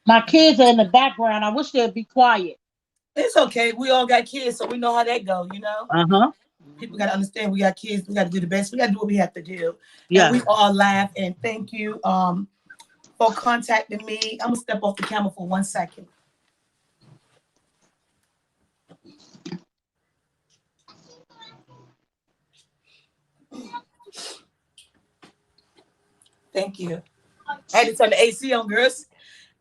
My kids are in the background. I wish they'd be quiet. It's okay. We all got kids, so we know how that go, you know? Uh-huh. People got to understand we got kids. We got to do the best. We got to do what we have to do. And Yeah. we all laugh. And thank you for contacting me. I'm going to step off the camera for 1 second. Thank you. I had to turn the AC on, girls.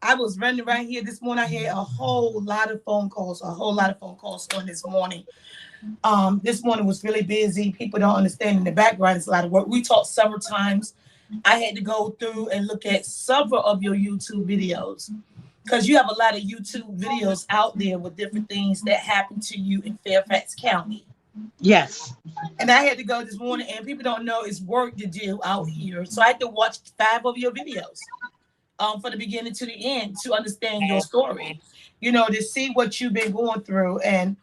I was running right here this morning. I had a whole lot of phone calls, on this morning. This morning was really busy. People don't understand in the background. It's a lot of work. We talked several times. I had to go through and look at several of your YouTube videos because you have a lot of YouTube videos out there with different things that happened to you in Fairfax County. Yes. And I had to go this morning, and people don't know it's work to do out here. So I had to watch 5 of your videos. From the beginning to the end to understand your story, you know, to see what you've been going through. And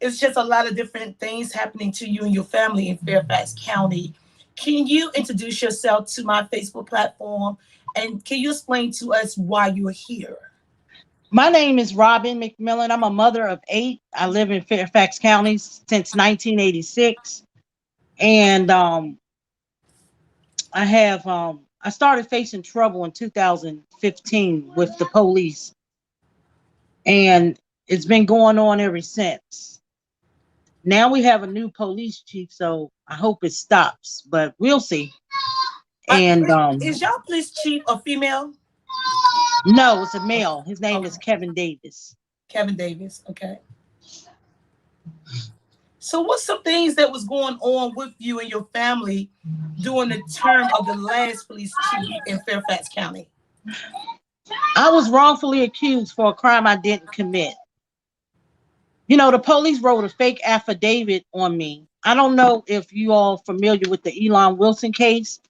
it's just a lot of different things happening to you and your family in Fairfax County. Can you introduce yourself to my Facebook platform? And can you explain to us why you're here? My name is Robin McMillan. I'm a mother of 8. I live in Fairfax County since 1986. And I started facing trouble in 2015 with the police, and it's been going on ever since. Now we have a new police chief, so I hope it stops, but we'll see. And is y'all police chief a female? No, it's a male. His name is Kevin Davis. Kevin Davis, okay. So what's some things that was going on with you and your family during the term of the last police chief in Fairfax County? I was wrongfully accused for a crime I didn't commit. You know, the police wrote a fake affidavit on me. I don't know if you all familiar with the Elon Wilson case,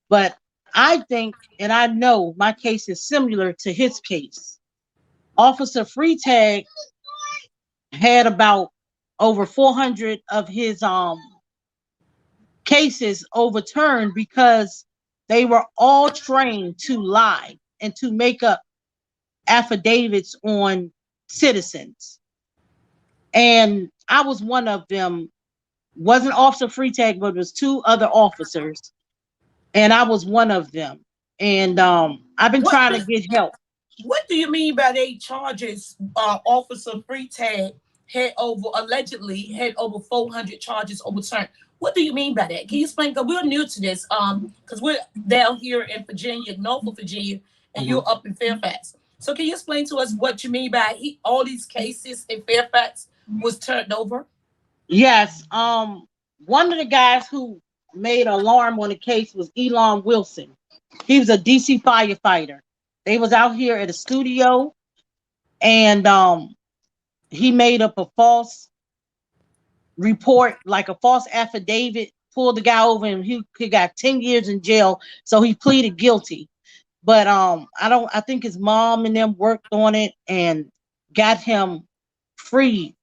but I think, and I know my case is similar to his case. Officer Freetag had about over 400 of his cases overturned because they were all trained to lie and to make up affidavits on citizens. And I was one of them. Wasn't Officer Freetag, but it was 2 other officers, and I was one of them. And I've been trying to get help. What do you mean by they charges? Officer Freetag allegedly had over 400 charges overturned. What do you mean by that? Can you explain? Because we're new to this. Because we're down here in Virginia, Norfolk, Virginia, and you're up in Fairfax. So can you explain to us what you mean by all these cases in Fairfax was turned over? Yes. One of the guys who made alarm on the case was Elon Wilson. He was a DC firefighter. They was out here at a studio, and he made up a false report, like a false affidavit, pulled the guy over, and he got 10 years in jail. So he pleaded guilty. But I think his mom and them worked on it and got him freed.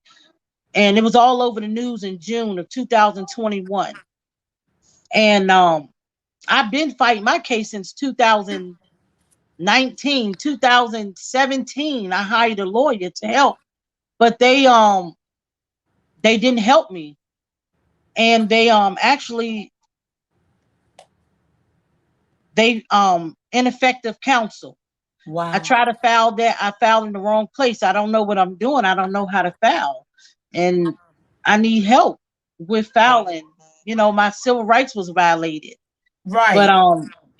And it was all over the news in June of 2021. And I've been fighting my case since 2019, 2017. I hired a lawyer to help, but they didn't help me. And they ineffective counsel. Wow. I tried to file that. I filed in the wrong place. I don't know what I'm doing. I don't know how to file. And I need help with filing. You know, my civil rights was violated. Right. But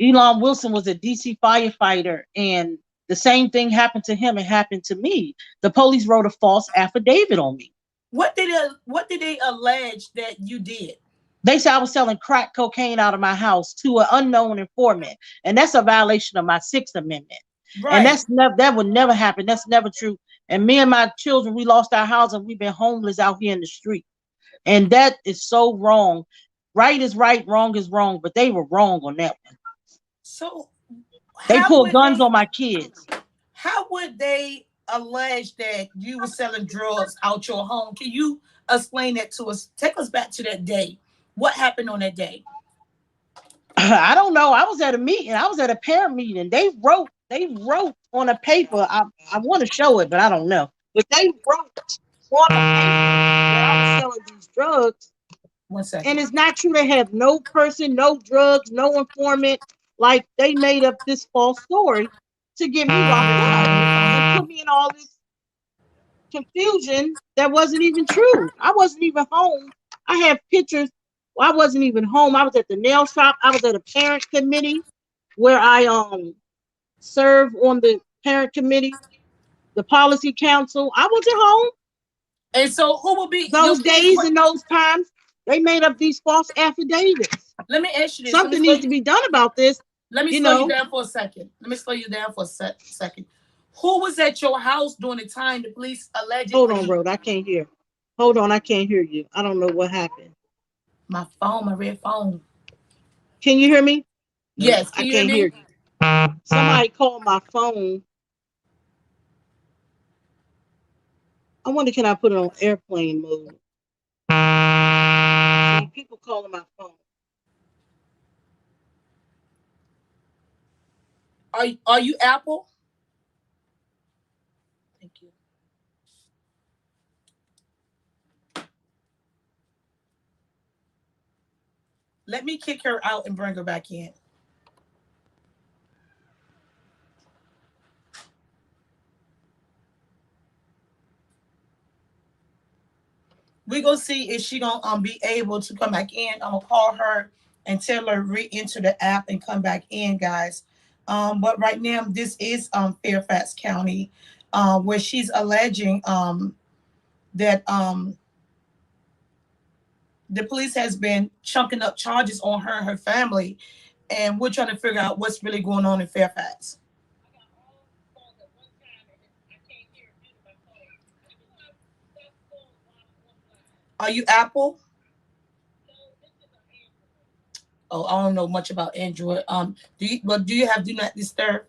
Elon Wilson was a DC firefighter, and the same thing happened to him. It happened to me. The police wrote a false affidavit on me. What did they allege that you did? They said I was selling crack cocaine out of my house to an unknown informant, and that's a violation of my 6th Amendment. Right. And that would never happen. That's never true. And me and my children, we lost our house, and we've been homeless out here in the street. And that is so wrong. Right is right, wrong is wrong, but they were wrong on that one. So they pulled guns on my kids. How would they allege that you were selling drugs out your home? Can you explain that to us? Take us back to that day. What happened on that day? I don't know. I was at a meeting. I was at a parent meeting. They wrote on a paper. I want to show it, but I don't know. But they wrote on a paper that I was selling these drugs. 1 second. And it's not true. They have no person, no drugs, no informant. Like they made up this false story to get me locked up and put me in all this confusion that wasn't even true. I wasn't even home. I have pictures. Well, I wasn't even home. I was at the nail shop. I was at a parent committee where I serve on the parent committee, the policy council. I wasn't home. And so who will be those days and those times? They made up these false affidavits. Let me ask you this. Something needs to be done about this. Let me slow you down for a second. Second. Who was at your house during the time the police allegedly? Hold on, Rhoda. I can't hear. Hold on, I can't hear you. I don't know what happened. My phone, my red phone. Can you hear me? Yes. I can't hear you. Somebody called my phone. I wonder, can I put it on airplane mode? People calling my phone. Are you Apple? Thank you. Let me kick her out and bring her back in. We're gonna see if she gonna be able to come back in. I'm gonna call her and tell her re-enter the app and come back in, guys. But right now, this is Fairfax County, where she's alleging that the police has been chunking up charges on her and her family, and we're trying to figure out what's really going on in Fairfax. Are you Apple? Oh, I don't know much about Android. Do you have Do Not Disturb?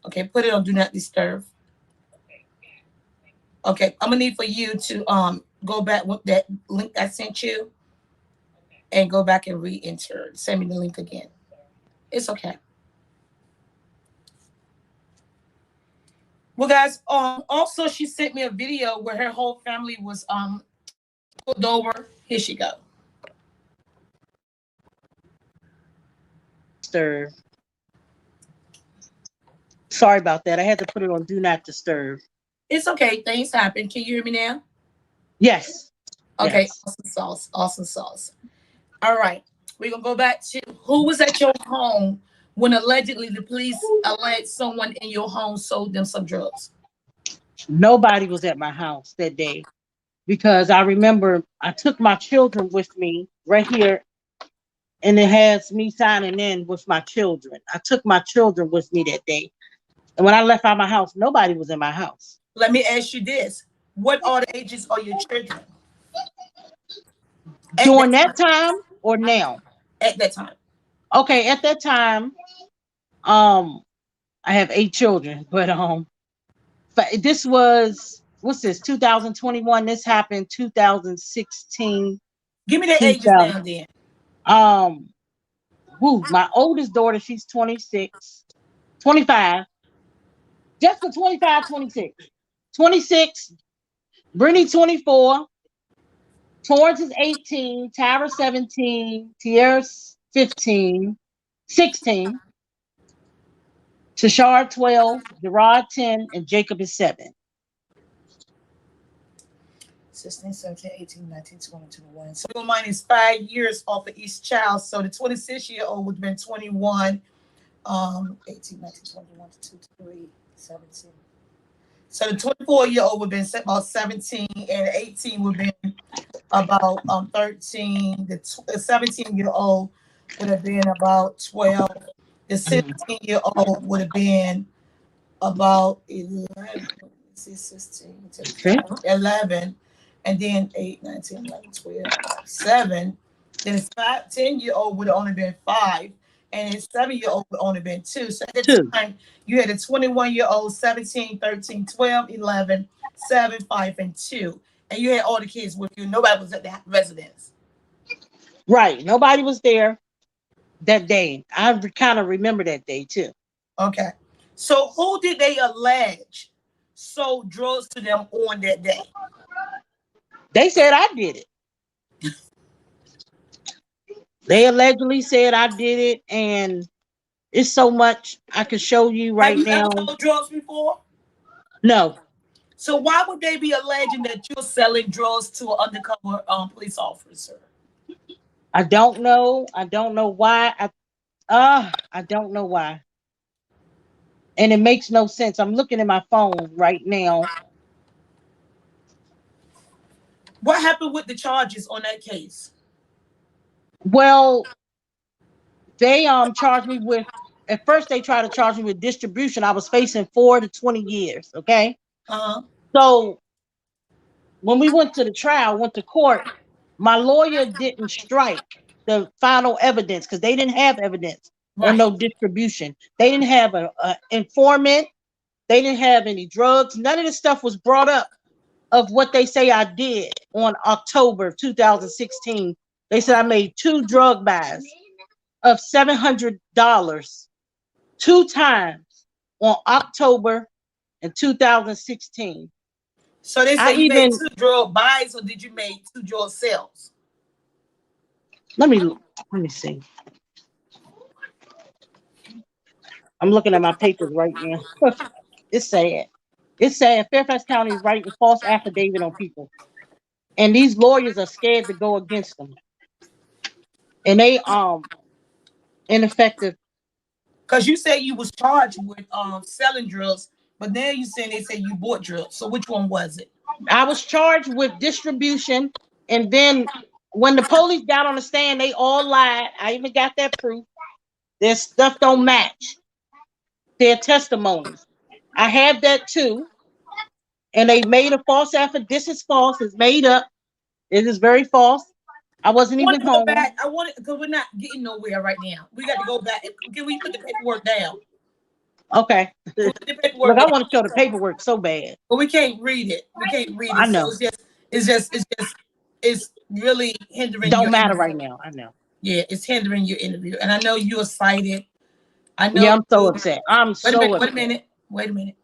Okay, put it on Do Not Disturb. Okay, I'm gonna need for you to go back with that link I sent you and go back and re-enter. Send me the link again. It's okay. Well, guys, also she sent me a video where her whole family was pulled over. Here she go. Sorry about that. I had to put it on Do Not Disturb. It's okay. Things happen. Can you hear me now? Yes. Okay. Yes. Awesome sauce. Awesome sauce. All right. We're going to go back to who was at your home when allegedly the police alleged someone in your home sold them some drugs. Nobody was at my house that day because I remember I took my children with me right here, and it has me signing in with my children. I took my children with me that day. And when I left out my house, nobody was in my house. Let me ask you this. What are the ages of your children? During that time or now? At that time. Okay, at that time, I have 8 children, but this was, what's this, 2021? This happened 2016. Give me the ages now then. My oldest daughter, she's 26, 25. Jessica 25, 26. 26, Brittany 24, Torrance is 18, Tyra 17, Tierra 15, 16, Tashar 12, Gerard 10, and Jacob is 7. 16, 17, 18, 19, 20, 21. So we'll minus 5 years off of each child. So the 26-year-old would have been 21, 18, 19, 21, 2, 3, 17. So the 24-year-old would have been about 17, and the 18 would have been about 13. The 17-year-old would have been about 12. The 16-year-old would have been about 11. 16, 11. And then 8, 9, 10, 11, 12, 7. Then 10-year-old would have only been 5. and his 7-year-old would only been 2. So at the Two. time, you had a 21-year-old, 17, 13, 12, 11, 7, 5, and 2. And you had all the kids with you. Nobody was at that residence. Right. Nobody was there that day. I kind of remember that day too. Okay. So who did they allege sold drugs to them on that day? They said I did it. They allegedly said I did it, and it's so much I could show you Have right you ever now. sold drugs before? No, So why would they be alleging that you're selling drugs to an undercover police officer? I don't know. I don't know why. I don't know why. And it makes no sense. I'm looking at my phone right now. What happened with the charges on that case? Well, they charged me with, at first they tried to charge me with distribution. I was facing 4 to 20 years. Okay. Uh-huh. So when we went to the trial, went to court, my lawyer didn't strike the final evidence because they didn't have evidence on Right. no distribution. They didn't have a informant. They didn't have any drugs. None of this stuff was brought up of what they say I did on October of 2016. They said I made 2 drug buys of $700 2 times on October in 2016. So they I say you made even 2 drug buys, or did you make 2 drug sales? let me see. I'm looking at my papers right now. It's sad. It's sad. Fairfax County is writing false affidavit on people, and these lawyers are scared to go against them, and they ineffective. Because you said you was charged with selling drugs, but then you saying they said you bought drugs. So which one was it? I was charged with distribution, and then when the police got on the stand, they all lied. I even got that proof. Their stuff don't match their testimonies. I have that too, and they made a false affidavit. This is false. It's made up. It is very false. I wasn't I want even to go home. back. I want it because we're not getting nowhere right now. We got to go back. Can we put the paperwork down? Okay. Put the paperwork Look, I down. want to show the paperwork so bad. But we can't read it. We can't read I it. So know. it's really hindering Don't your matter interview. right now. I know. Yeah, it's hindering your interview. And I know you're excited. I Yeah, know I'm so you. upset. I'm Wait a so minute. upset. Wait a minute. Wait a minute.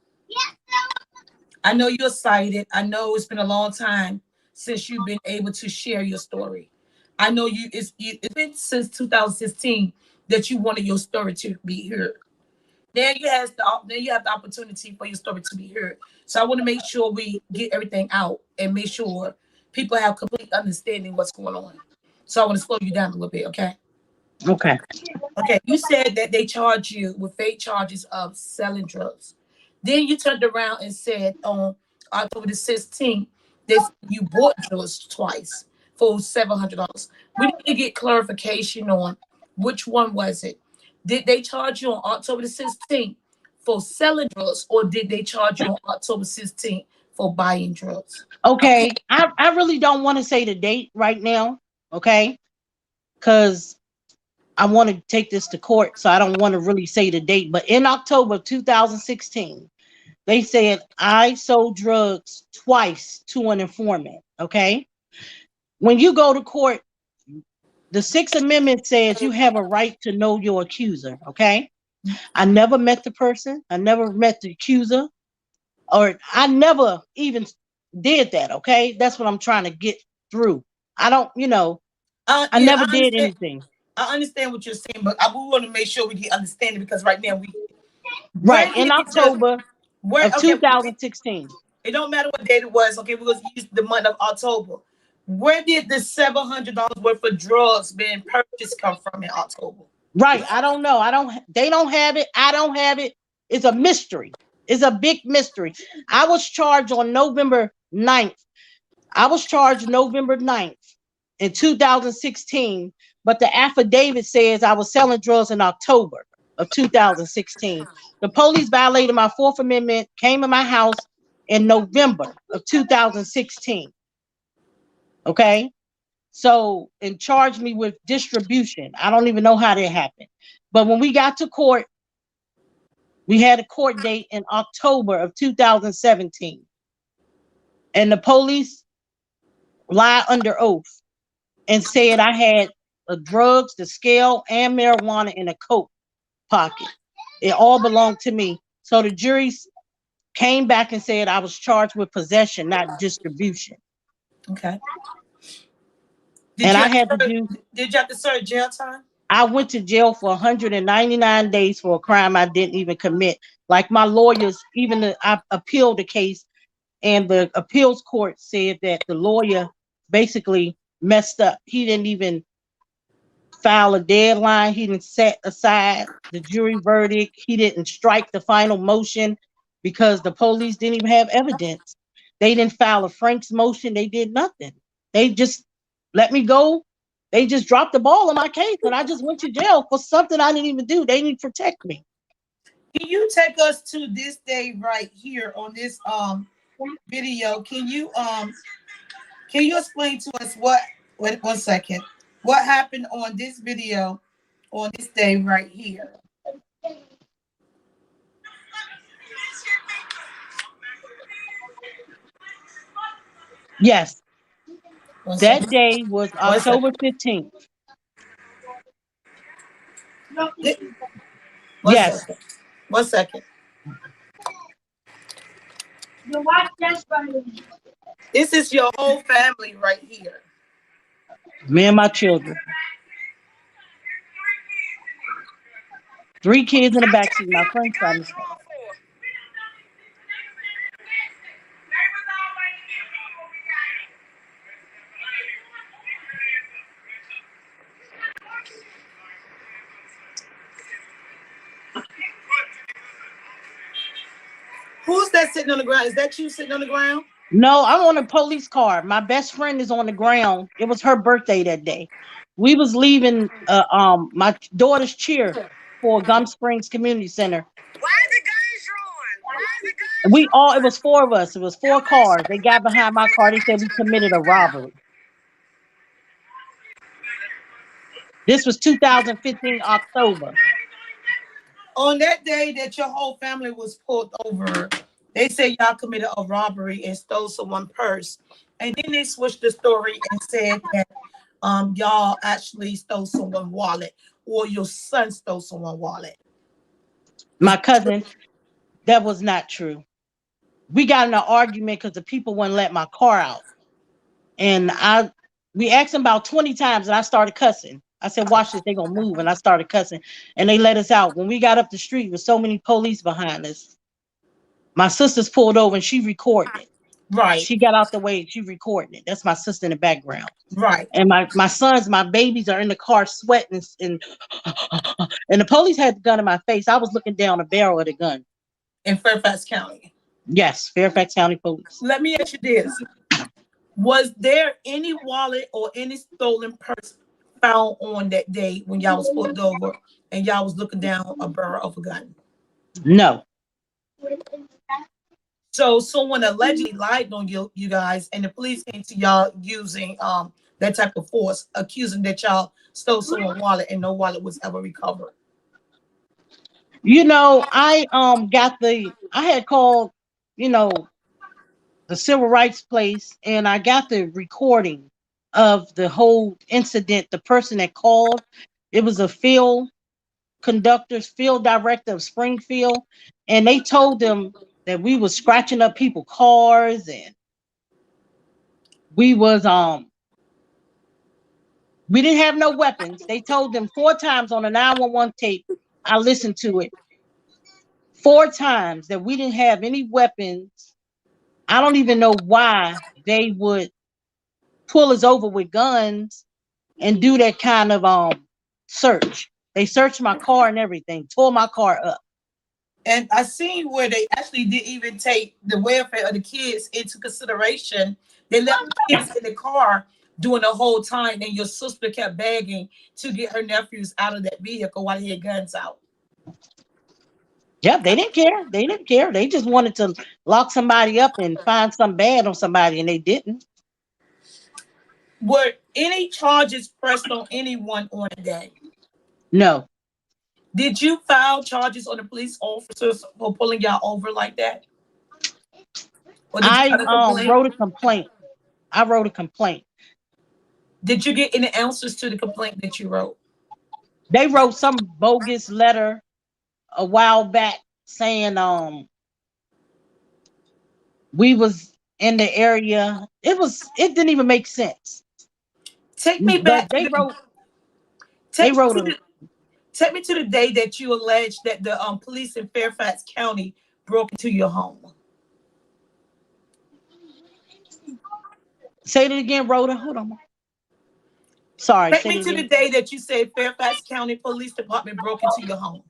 I know you're excited. I know it's been a long time since you've been able to share your story. I know it's been since 2016 that you wanted your story to be heard. Then you have the opportunity for your story to be heard. So I want to make sure we get everything out and make sure people have complete understanding what's going on. So I want to slow you down a little bit, okay? Okay. Okay, you said that they charged you with fake charges of selling drugs. Then you turned around and said on October the 16th that you bought drugs twice for $700. We need to get clarification on which one was it. Did they charge you on October the 16th for selling drugs, or did they charge you on October 16th for buying drugs? Okay. I really don't want to say the date right now. Okay. Because I want to take this to court. So I don't want to really say the date. But in October of 2016, they said I sold drugs twice to an informant. Okay. When you go to court, the Sixth Amendment says you have a right to know your accuser. Okay. I never met the person. I never met the accuser, or I never even did that. Okay. That's what I'm trying to get through. I don't, I Yeah, never I did understand. anything. I understand what you're saying, but we want to make sure we get understanding because right now where Right. In did it just October where of okay 2016. it don't matter what date it was. Okay, we're gonna use the month of October. Where did the $700 worth of drugs being purchased come from in October? Right. I don't know. They don't have it. I don't have it. It's a mystery. It's a big mystery. I was charged on November 9th. I was charged November 9th in 2016, but the affidavit says I was selling drugs in October of 2016. The police violated my Fourth Amendment, came in my house in November of 2016. Okay. So, and charged me with distribution. I don't even know how that happened. But when we got to court, we had a court date in October of 2017. And the police lied under oath and said I had the drugs, the scale, and marijuana in a coat pocket. It all belonged to me. So the jury came back and said I was charged with possession, not distribution. Okay. Did you have to serve jail time? I went to jail for 199 days for a crime I didn't even commit. Like my lawyers, I appealed the case, and the appeals court said that the lawyer basically messed up. He didn't even file a deadline. He didn't set aside the jury verdict. He didn't strike the final motion because the police didn't even have evidence. They didn't file a Frank's motion. They did nothing. They just let me go. They just dropped the ball on my case, and I just went to jail for something I didn't even do. They didn't protect me. Can you take us to this day right here on this video? Can you explain to us wait 1 second, what happened on this video on this day right here? Yes. That day was October 15th. Yes. 1 second. This is your whole family right here. Me and my children. 3 kids in the backseat. My friend's son. Who's that sitting on the ground? Is that you sitting on the ground? No, I'm on a police car. My best friend is on the ground. It was her birthday that day. We was leaving my daughter's cheer for Gum Springs Community Center. Why are the guns drawn? It was 4 of us. It was 4 cars. They got behind my car. They said we committed a robbery. This was 2015 October. On that day that your whole family was pulled over, they said y'all committed a robbery and stole someone's purse. And then they switched the story and said that y'all actually stole someone's wallet, or your son stole someone's wallet. My cousin, that was not true. We got in an argument because the people wouldn't let my car out. And we asked them about 20 times, and I started cussing. I said, watch this, they're going to move. And I started cussing. And they let us out. When we got up the street with so many police behind us, my sister's pulled over and she recorded it. Right. She got out the way. She recorded it. That's my sister in the background. Right. And my sons, my babies are in the car sweating. And the police had the gun in my face. I was looking down the barrel of the gun. In Fairfax County? Yes, Fairfax County Police. Let me ask you this. Was there any wallet or any stolen purse found on that day when y'all was pulled over and y'all was looking down a barrel of a gun? No. So someone allegedly lied on you guys, and the police came to y'all using that type of force, accusing that y'all stole someone's wallet and no wallet was ever recovered. You know, I had called, the civil rights place, and I got the recording of the whole incident. The person that called, it was a field director of Springfield, and they told them that we was scratching up people's cars, and we didn't have no weapons. They told them 4 times on the 911 tape. I listened to it 4 times that we didn't have any weapons. I don't even know why they would pull us over with guns and do that kind of search. They searched my car and everything, tore my car up. And I seen where they actually didn't even take the welfare of the kids into consideration. They left the kids in the car during the whole time, and your sister kept begging to get her nephews out of that vehicle while they had guns out. Yeah, they didn't care. They didn't care. They just wanted to lock somebody up and find something bad on somebody, and they didn't. Were any charges pressed on anyone on that day? No. Did you file charges on the police officers for pulling y'all over like that? Or did you I file a complaint? wrote a complaint. I wrote a complaint. Did you get any answers to the complaint that you wrote? They wrote some bogus letter a while back saying we was in the area. It didn't even make sense. Take me But back. they wrote Take me a to take me to the day that you alleged that the police in Fairfax County broke into your home. Say it again, Rhoda. Hold on. Sorry, Take say me it to the again. day that you said Fairfax County Police Department broke into your home.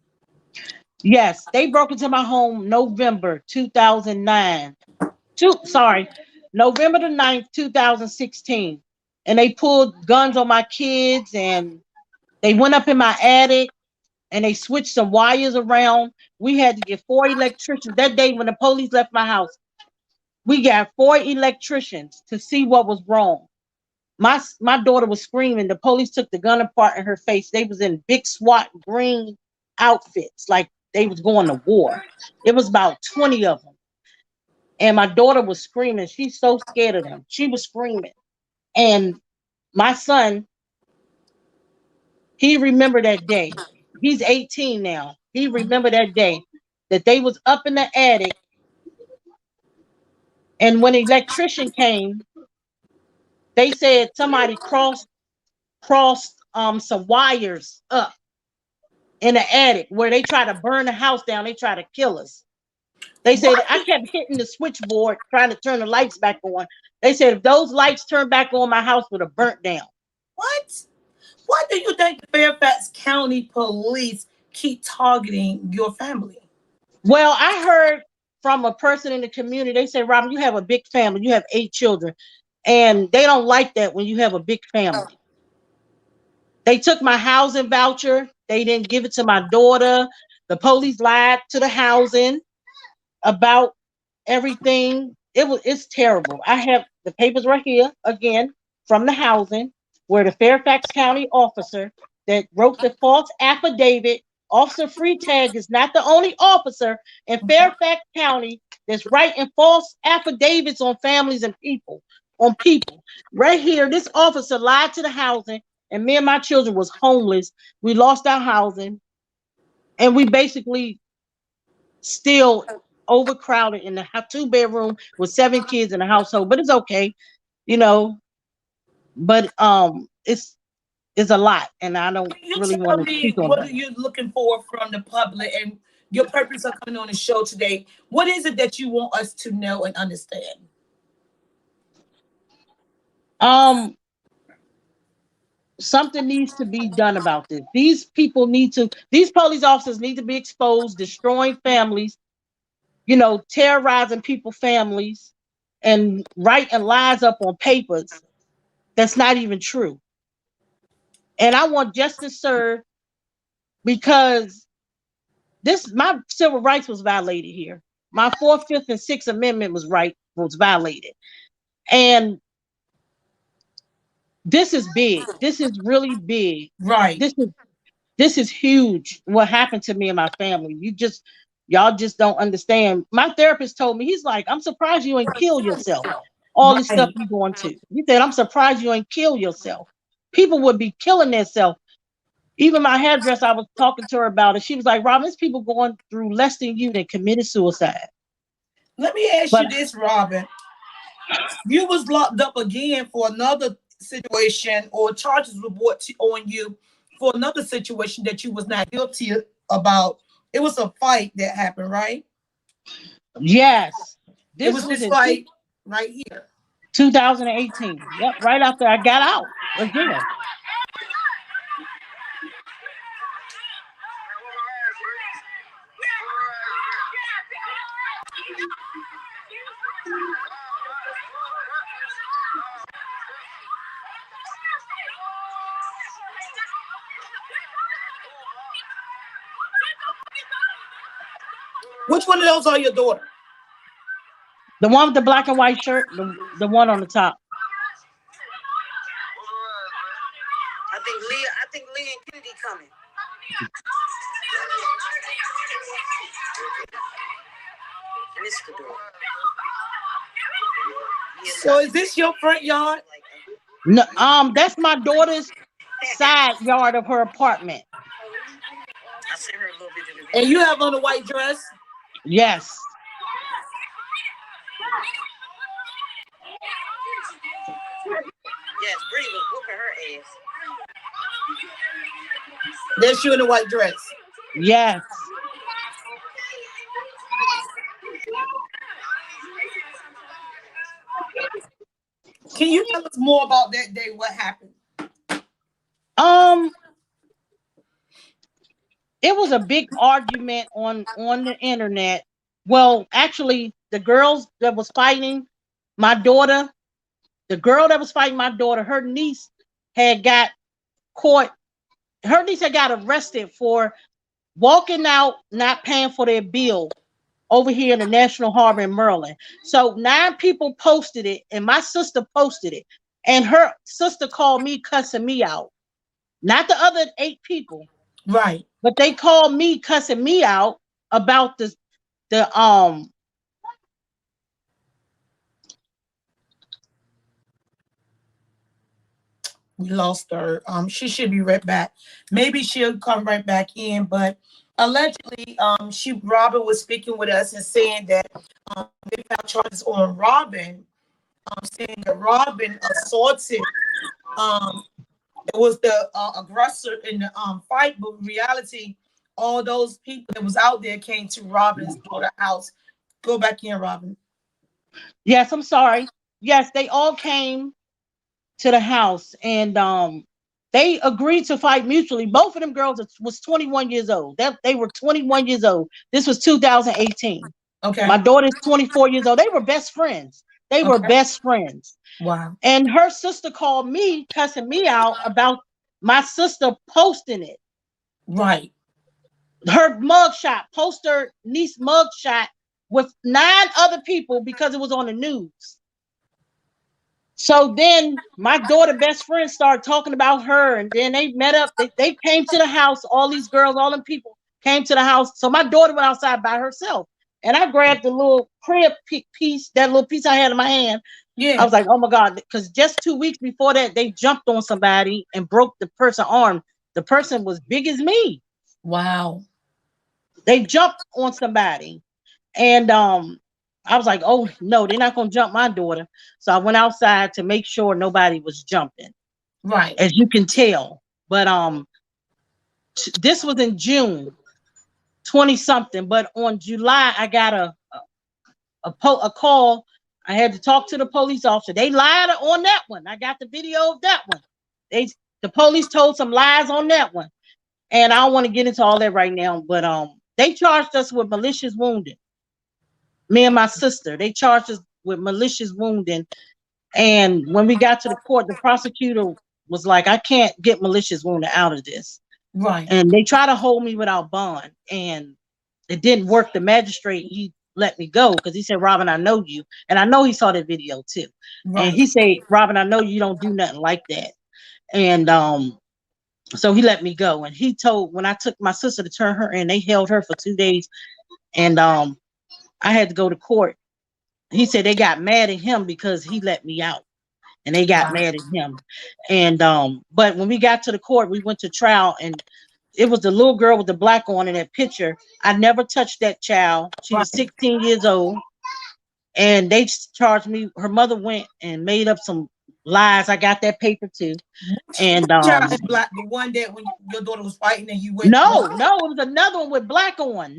Yes, they broke into my home November 2009. November the 9th, 2016. And they pulled guns on my kids and they went up in my attic and they switched some wires around. We had to get 4 electricians. That day when the police left my house, we got 4 electricians to see what was wrong. My daughter was screaming. The police took the gun apart in her face. They was in big SWAT green outfits, like they was going to war. It was about 20 of them. And my daughter was screaming. She's so scared of them. She was screaming. And my son, he remembered that day. He's 18 now. He remembered that day that they was up in the attic. And when the electrician came, they said somebody crossed some wires up in the attic where they try to burn the house down. They try to kill us. They said I kept hitting the switchboard trying to turn the lights back on. They said if those lights turned back on, my house would have burnt down. What? Why do you think the Fairfax County Police keep targeting your family? Well, I heard from a person in the community. They said, Robin, you have a big family. You have 8 children. And they don't like that when you have a big family. They took my housing voucher. They didn't give it to my daughter. The police lied to the housing about everything. It's terrible. I have the papers right here again from the housing where the Fairfax County officer that wrote the false affidavit. Officer Freetag is not the only officer in Fairfax County that's writing false affidavits on families and people. Right here, this officer lied to the housing, and me and my children was homeless. We lost our housing, and we basically still overcrowded in the 2-bedroom with 7 kids in the household. But it's okay, you know. But it's a lot, and I don't You really tell want to me, speak on what that. are you looking for from the public and your purpose of coming on the show today? What is it that you want us to know and understand? Something needs to be done about this. These police officers need to be exposed, destroying families, terrorizing people's families and writing lies up on papers that's not even true. And I want justice served because my civil rights was violated here. My 4th, 5th, and 6th Amendment was violated. And this is big. This is really big. Right. This is huge. What happened to me and my family. Y'all just don't understand. My therapist told me, he's like, I'm surprised you ain't kill yourself. All this stuff you going to. He said, I'm surprised you ain't kill yourself. People would be killing themselves. Even my hairdresser, I was talking to her about it. She was like, Robin, there's people going through less than you that committed suicide. Let me ask you this, Robin. You was locked up again for another situation, or charges were brought on you for another situation that you was not guilty about. It was a fight that happened, right? Yes. It was this fight right here. 2018. Yep, right after I got out again. Which one of those are your daughter? The one with the black and white shirt, the one on the top. I think Lee and Kennedy coming. So is this your front yard? No, that's my daughter's side yard of her apartment. And you have on a white dress? Yes. Yes, Bree was whooping her ass. There's you in a white dress. Yes. Can you tell us more about that day? What happened? It was a big argument on the internet. Well, actually, the girls that was fighting my daughter, the girl that was fighting my daughter, her niece had got caught. Her niece had got arrested for walking out, not paying for their bill over here in the National Harbor in Maryland. So 9 people posted it, and my sister posted it. And her sister called me cussing me out. Not the other 8 people. Right. But they called me cussing me out about the we lost her. She should be right back. Maybe she'll come right back in, but allegedly, Robin was speaking with us and saying that they found charges on Robin, saying that Robin assaulted it was the aggressor in the fight, but in reality, all those people that was out there came to Robin's daughter's house. Go back in, Robin. Yes, I'm sorry. Yes, they all came to the house, and they agreed to fight mutually. Both of them girls was 21 years old. They were 21 years old. This was 2018. Okay. My daughter's 24 years old. They were best friends. They were best friends. Wow. And her sister called me cussing me out about my sister posting it. Right. Her mugshot, post her niece mugshot with 9 other people because it was on the news. So then my daughter best friend started talking about her, and then they met up. They came to the house. All these girls, all them people came to the house. So my daughter went outside by herself, and I grabbed the little crib piece, that little piece I had in my hand. Yeah. I was like, oh my God, because just 2 weeks before that, they jumped on somebody and broke the person's arm. The person was big as me. Wow. They jumped on somebody, and I was like, oh no, they're not gonna jump my daughter. So I went outside to make sure nobody was jumping. Right. As you can tell. But this was in June 20 something. But on July, I got a call. I had to talk to the police officer. They lied on that one. I got the video of that one. The police told some lies on that one. And I don't want to get into all that right now, but they charged us with malicious wounding. Me and my sister, they charged us with malicious wounding. And when we got to the court, the prosecutor was like, I can't get malicious wounding out of this. Right. And they tried to hold me without bond, and it didn't work. The magistrate, he let me go because he said, Robin, I know you. And I know he saw that video too. Right. And he said, Robin, I know you don't do nothing like that. And so he let me go. And he told, when I took my sister to turn her in, they held her for 2 days. And I had to go to court. He said they got mad at him because he let me out. And they got mad at him. And but when we got to the court, we went to trial, and it was the little girl with the black on in that picture. I never touched that child. She was 16 years old. And they charged me. Her mother went and made up some lies. I got that paper too. And child is black, the one that when your daughter was fighting and you went. No, it was another one with black on.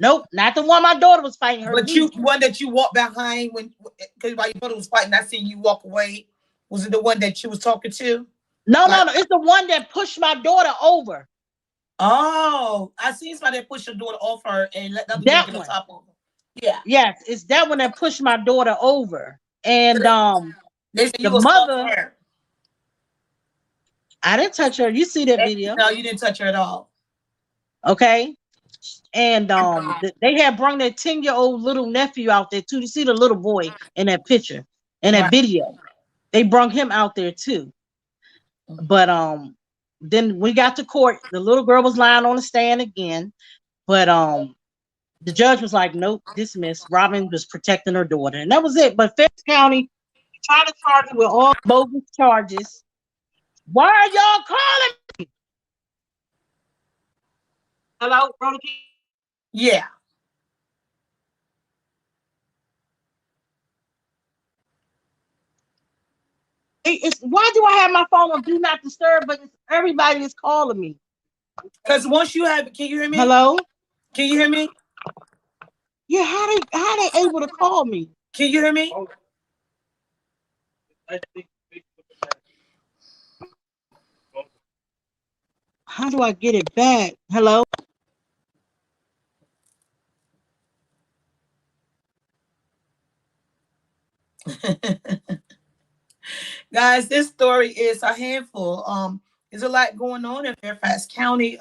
Nope, not the one my daughter was fighting. Her but niece. you one that you walked behind because while your daughter was fighting, I seen you walk away. Was it the one that you was talking to? No, it's the one that pushed my daughter over. Oh, I seen somebody that pushed your daughter off her and let the other get on top of her. Yeah. Yes, it's that one that pushed my daughter over. And the mother. I didn't touch her. You see that video? No, you didn't touch her at all. Okay. And they had brought their 10-year-old little nephew out there too. You see the little boy in that picture, in that video. They brought him out there too. But then we got to court. The little girl was lying on the stand again. But The judge was like, nope, dismissed. Robin was protecting her daughter, and that was it. But Fairfax County tried to charge her with all bogus charges. Why are y'all calling? Hello, Rhoda? Yeah. Why do I have my phone on do not disturb, but everybody is calling me? Because once you have, can you hear me? Hello? Can you hear me? Yeah, how they able to call me? Can you hear me? How do I get it back? Hello? Guys, this story is a handful. There's a lot going on in Fairfax County.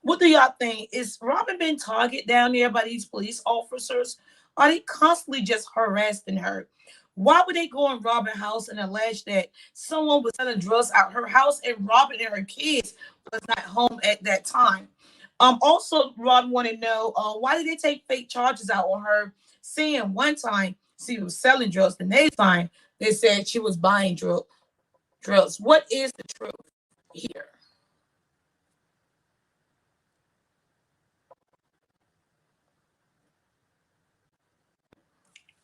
What do y'all think? Is Robin being targeted down there by these police officers? Are they constantly just harassing her? Why would they go in Robin's house and allege that someone was selling drugs out her house and Robin and her kids was not home at that time? Also, Robin wanted to know why did they take fake charges out on her, saying one time she was selling drugs, the next time they said she was buying drugs. What is the truth here?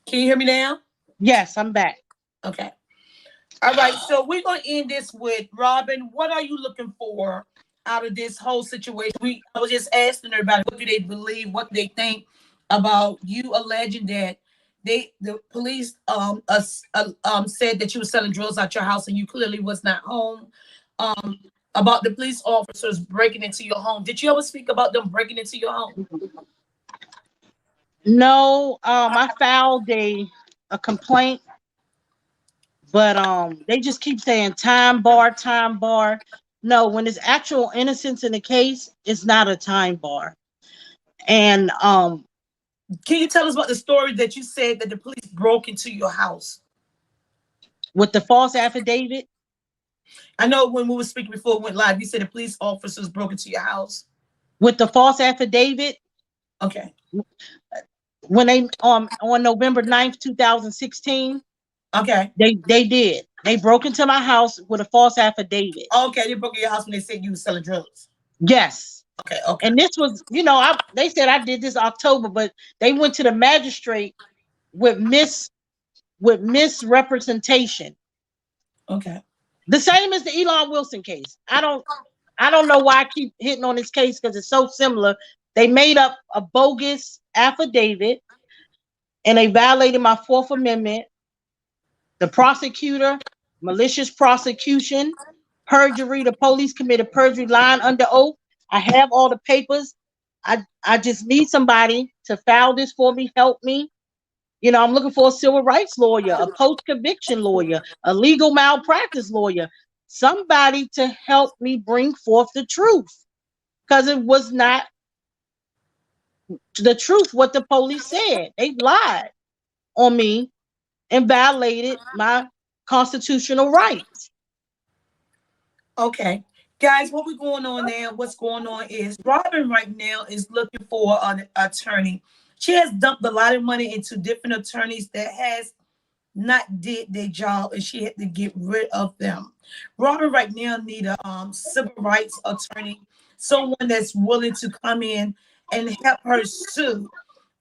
Can you hear me now? Yes, I'm back. Okay. All right. So we're going to end this with Robin. What are you looking for out of this whole situation? I was just asking everybody, what do they believe? What do they think about you alleging that the police said that you were selling drugs out your house and you clearly was not home. About the police officers breaking into your home. Did you ever speak about them breaking into your home? No, I filed a complaint, but they just keep saying time bar, time bar. No, when there's actual innocence in the case, it's not a time bar. And can you tell us about the story that you said that the police broke into your house? With the false affidavit? I know when we were speaking before we went live, you said the police officers broke into your house. With the false affidavit? Okay. When they on November 9th, 2016. Okay. They did. They broke into my house with a false affidavit. Okay, they broke into your house when they said you were selling drugs. Yes. Okay, okay. And this was, they said I did this October, but they went to the magistrate with misrepresentation. Okay. The same as the Elon Wilson case. I don't know why I keep hitting on this case because it's so similar. They made up a bogus affidavit and they violated my Fourth Amendment. The prosecutor, malicious prosecution, perjury. The police committed perjury, lying under oath. I have all the papers. I just need somebody to file this for me, help me. I'm looking for a civil rights lawyer, a post-conviction lawyer, a legal malpractice lawyer, somebody to help me bring forth the truth. Because it was not the truth what the police said. They lied on me and violated my constitutional rights. Okay. Guys, what we're going on now, what's going on is Robin right now is looking for an attorney. She has dumped a lot of money into different attorneys that has not did their job and she had to get rid of them. Robin right now need a civil rights attorney, someone that's willing to come in and help her sue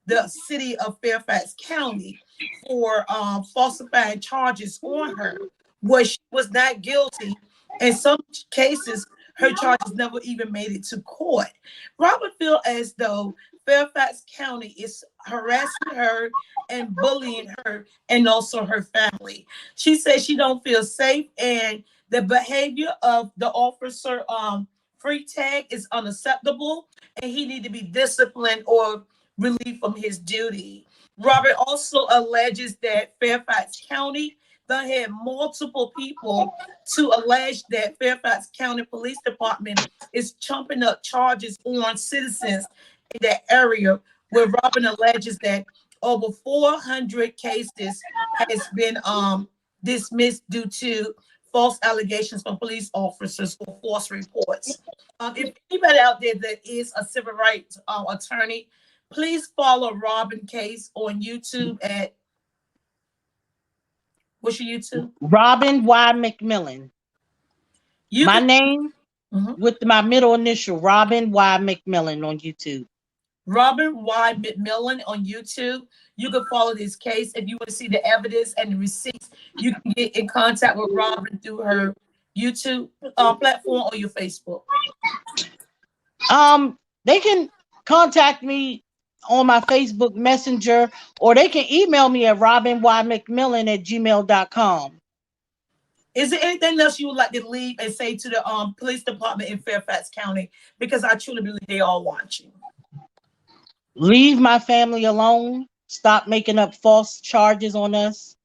the city of Fairfax County for falsifying charges on her where she was not guilty. In some cases, her charges never even made it to court. Robin feels as though Fairfax County is harassing her and bullying her and also her family. She says she don't feel safe and the behavior of the officer free tag is unacceptable and he need to be disciplined or relieved from his duty. Robert also alleges that Fairfax County done had multiple people to allege that Fairfax County Police Department is chumping up charges on citizens in that area, where Robin alleges that over 400 cases has been dismissed due to false allegations from police officers or false reports. If anybody out there that is a civil rights attorney, Please follow Robin Case on YouTube at what's your YouTube? Robin Y. McMillan. You My can name mhm. with my middle initial, Robin Y. McMillan on YouTube. Robin Y. McMillan on YouTube. You can follow this case. If you want to see the evidence and the receipts, you can get in contact with Robin through her YouTube platform or your Facebook. They can contact me on my Facebook Messenger, or they can email me at robinymcmillan@gmail.com. Is there anything else you would like to leave and say to the police department in Fairfax County? Because I truly believe they are watching. Leave my family alone. Stop making up false charges on us.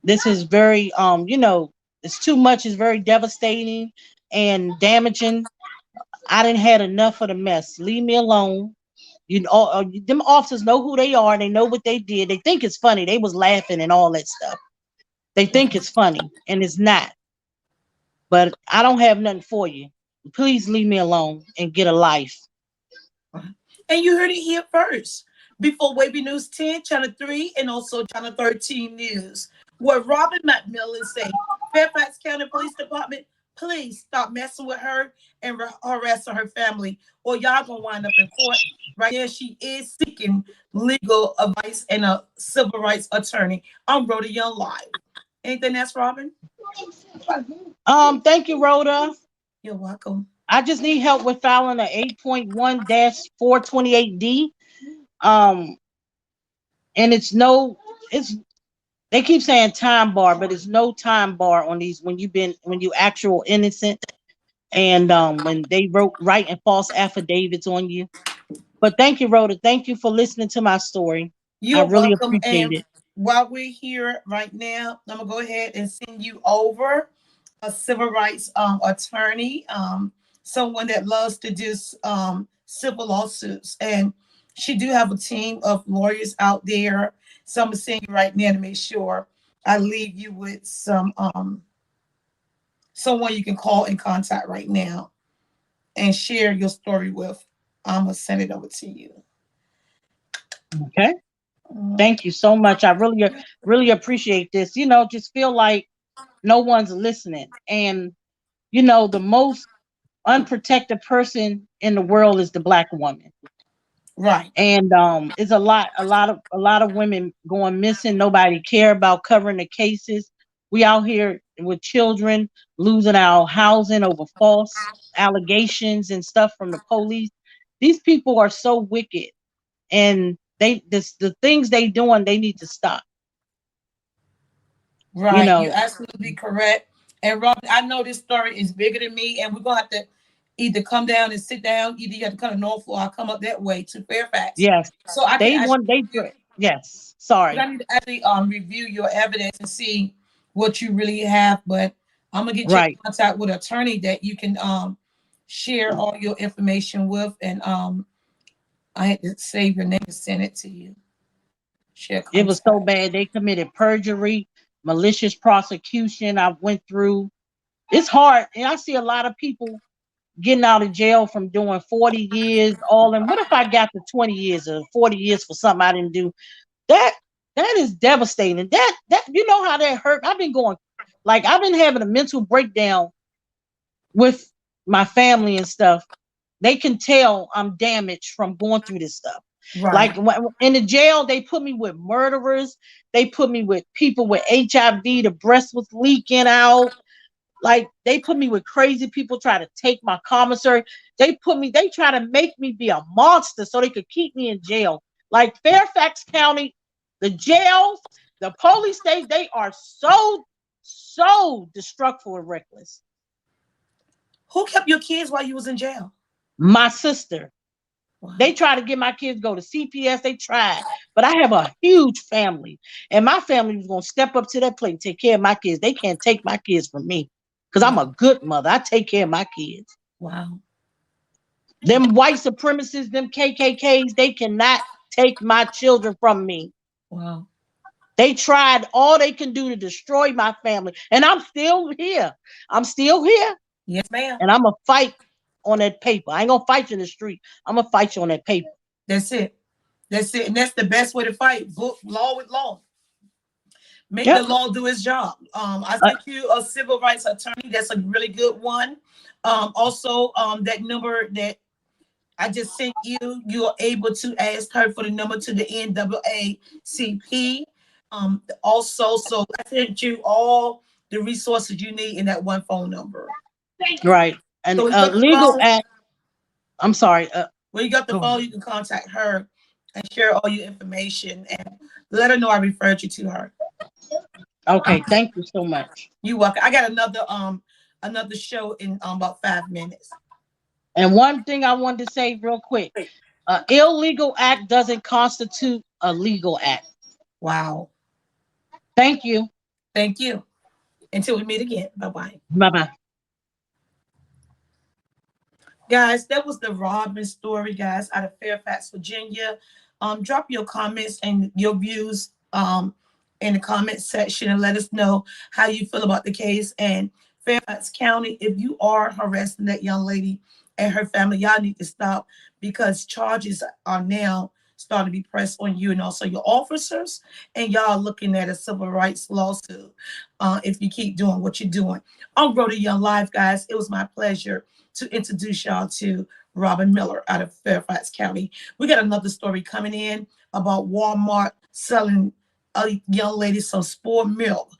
This is very, it's too much. It's very devastating and damaging. I didn't had enough of the mess. Leave me alone. You know, them officers know who they are. They know what they did. They think it's funny. They was laughing and all that stuff. They think it's funny, and it's not. But I don't have nothing for you. Please leave me alone and get a life. And you heard it here first. Before Wavy News 10, Channel 3, and also Channel 13 News, where Robin McMillan say, Fairfax County Police Department, please stop messing with her and harassing her family, or y'all gonna wind up in court. Right there, she is seeking legal advice and a civil rights attorney. I'm Rhoda Young Live. Anything else, Robin? Thank you, Rhoda. You're welcome. I just need help with filing a 8.1-428D. And they keep saying time bar, but it's no time bar on these when you actual innocent, and when they write and false affidavits on you. But thank you, Rhoda. Thank you for listening to my story. You're I really welcome. appreciate And it. while we're here right now, I'm gonna go ahead and send you over a civil rights attorney, someone that loves to do civil lawsuits, and she do have a team of lawyers out there. So I'm gonna send you right now to make sure I leave you with someone you can call and contact right now and share your story with. I'm gonna send it over to you. Okay. Thank you so much. I really, really appreciate this. Just feel like no one's listening. And, the most unprotected person in the world is the Black woman. Right. And it's a lot of women going missing. Nobody care about covering the cases. We out here with children losing our housing over false allegations and stuff from the police. These people are so wicked, and the things they doing, they need to stop. Right, you're absolutely correct. And Robin, I know this story is bigger than me, and we're gonna have to either come down and sit down. Either you have to come to Norfolk or I'll come up that way to Fairfax. Yes, So I they can want they. Yes, sorry. I need to actually review your evidence and see what you really have. But I'm gonna get you in contact with an attorney that you can share all your information with, and I had to save your name and send it to you. Share contact. It was so bad. They committed perjury, malicious prosecution. I went through. It's hard, and I see a lot of people getting out of jail from doing 40 years all. And what if I got to 20 years or 40 years for something I didn't do? That is devastating. That you know how that hurt. I've been having a mental breakdown with my family and stuff. They can tell I'm damaged from going through this stuff. Right. Like in the jail, they put me with murderers. They put me with people with HIV. The breast was leaking out. Like, they put me with crazy people, try to take my commissary. They try to make me be a monster so they could keep me in jail. Like Fairfax County, the jails, the police state, they are so destructive and reckless. Who kept your kids while you was in jail? My sister. Wow. They try to get my kids to go to CPS. They tried, but I have a huge family, and my family was gonna step up to that plate and take care of my kids. They can't take my kids from me because I'm a good mother. I take care of my kids. Wow. Them white supremacists, them KKKs, they cannot take my children from me. Wow. They tried all they can do to destroy my family, and I'm still here. I'm still here. Yes, ma'am. And I'm gonna fight on that paper. I ain't gonna fight you in the street. I'm gonna fight you on that paper. That's it. That's it. And that's the best way to fight. Book law with law. Make the Yep. law do its job. I Uh, sent you a civil rights attorney. That's a really good one. Also, that number that I just sent you, you are able to ask her for the number to the NAACP. Also, so I sent you all the resources you need in that one phone number. right. And So when you got the legal phone, act. I'm sorry. when you got the Go ahead. phone, you can contact her and share all your information and let her know I referred you to her. Okay. Thank you so much. You welcome. I got another show in about 5 minutes. And one thing I wanted to say real quick: illegal act doesn't constitute a legal act. Wow. Thank you. Thank you. Until we meet again. Bye-bye. Bye bye. Guys, that was the Robin story, guys, out of Fairfax, Virginia. Drop your comments and your views in the comment section and let us know how you feel about the case. And Fairfax County, if you are harassing that young lady and her family, y'all need to stop, because charges are now starting to be pressed on you and also your officers, and y'all looking at a civil rights lawsuit if you keep doing what you're doing. On Road to Young Life, guys, it was my pleasure to introduce y'all to Robin Miller out of Fairfax County. We got another story coming in about Walmart selling a young lady some spoiled milk.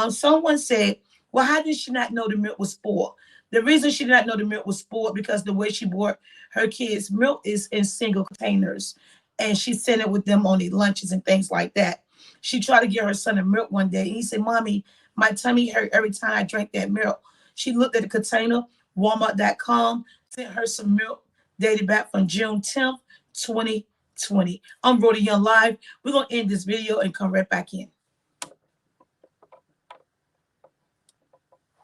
Someone said, well, how did she not know the milk was spoiled? The reason she did not know the milk was spoiled because the way she bought her kids' milk is in single containers, and she sent it with them on their lunches and things like that. She tried to get her son a milk one day, and he said, Mommy, my tummy hurt every time I drank that milk. She looked at the container. Walmart.com sent her some milk dated back from June 10th, 2020. I'm Rhoda Young Live. We're going to end this video and come right back in.